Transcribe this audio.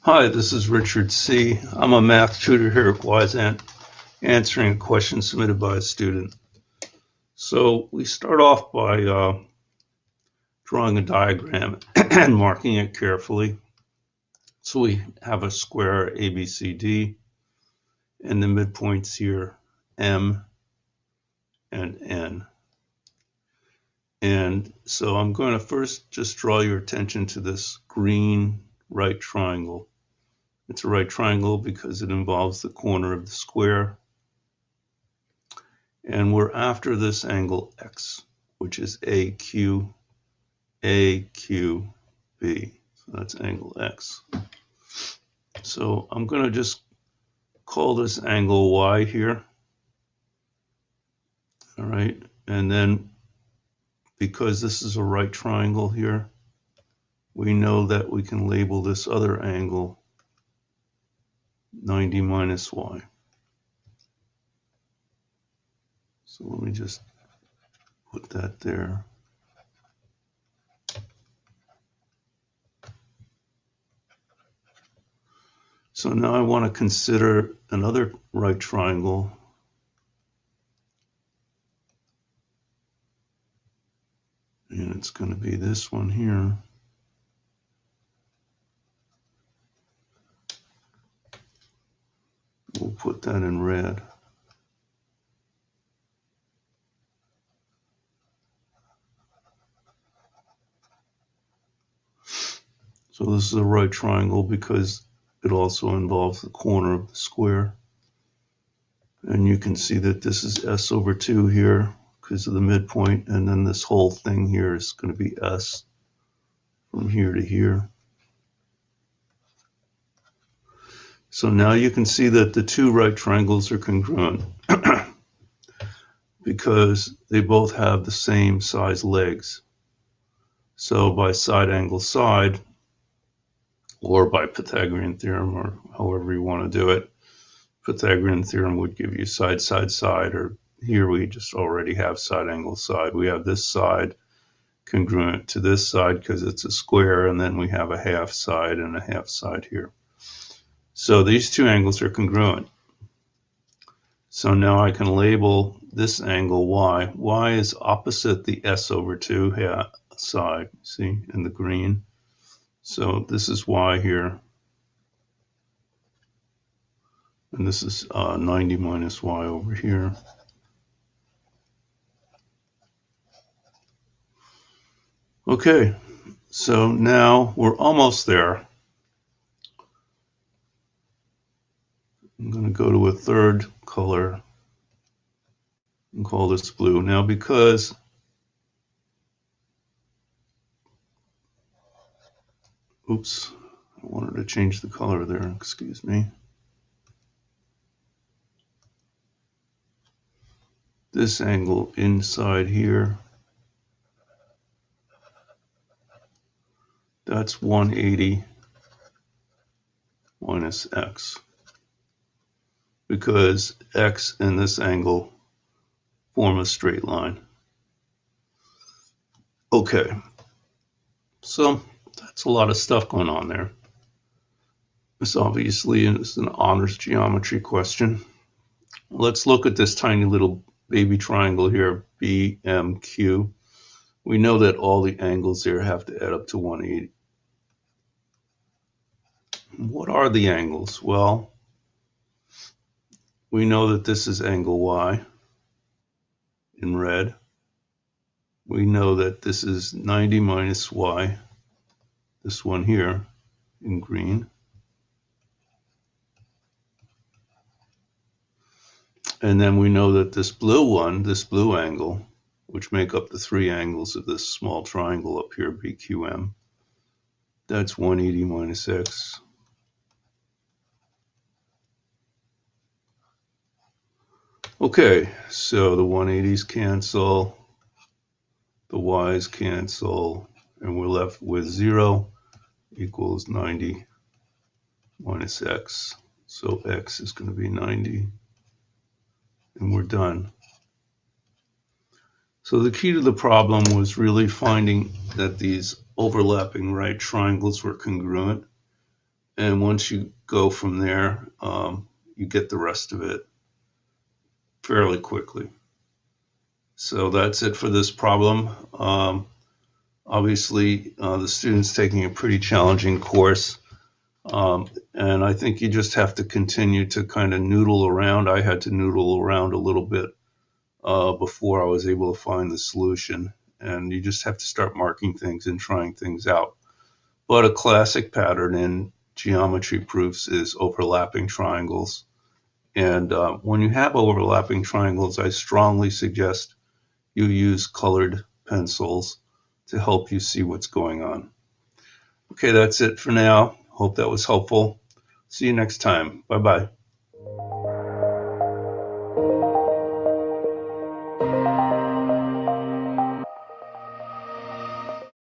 Hi, this is Richard C. I'm a math tutor here at Wyzant, answering a question submitted by a student. So we start off by drawing a diagram and marking it carefully. So we have a square ABCD, and the midpoints here, M and N. And so I'm going to first just draw your attention to this green right triangle. It's a right triangle because it involves the corner of the square. And we're after this angle X, which is AQ, AQB. So that's angle X. So I'm going to just call this angle Y here. All right. And then because this is a right triangle here, we know that we can label this other angle 90 minus Y. So let me just put that there. So now I want to consider another right triangle. And it's going to be this one here. We'll put that in red. So this is a right triangle because it also involves the corner of the square. And you can see that this is S over 2 here because of the midpoint, and then this whole thing here is going to be S from here to here. So now you can see that the two right triangles are congruent because they both have the same size legs. So by side angle side, or by Pythagorean theorem, or however you want to do it, Pythagorean theorem would give you side, side, side, or here we just already have side angle side. We have this side congruent to this side because it's a square, and then we have a half side and a half side here. So these two angles are congruent. So now I can label this angle Y. Y is opposite the S over 2 side, see, in the green. So this is Y here. And this is 90 minus Y over here. Okay, so now we're almost there. I'm going to go to a third color and call this blue. Now because oops, I wanted to change the color there, excuse me. This angle inside here, that's 180 minus X, because X and this angle form a straight line. Okay, so that's a lot of stuff going on there. This obviously is an honors geometry question. Let's look at this tiny little baby triangle here, BMQ. We know that all the angles there have to add up to 180. What are the angles? Well, we know that this is angle Y in red. We know that this is 90 minus Y, this one here in green. And then we know that this blue one, this blue angle, which make up the three angles of this small triangle up here, BQM, that's 180 minus X. Okay, so the 180s cancel, the Y's cancel, and we're left with 0 equals 90 minus X. So X is going to be 90, and we're done. So the key to the problem was really finding that these overlapping right triangles were congruent, And once you go from there, you get the rest of it fairly quickly. So that's it for this problem. Obviously, the student's taking a pretty challenging course. And I think you just have to continue to kind of noodle around. I had to noodle around a little bit before I was able to find the solution. And you just have to start marking things and trying things out. But a classic pattern in geometry proofs is overlapping triangles. And when you have overlapping triangles, I strongly suggest you use colored pencils to help you see what's going on. Okay, that's it for now. Hope that was helpful. See you next time. Bye-bye.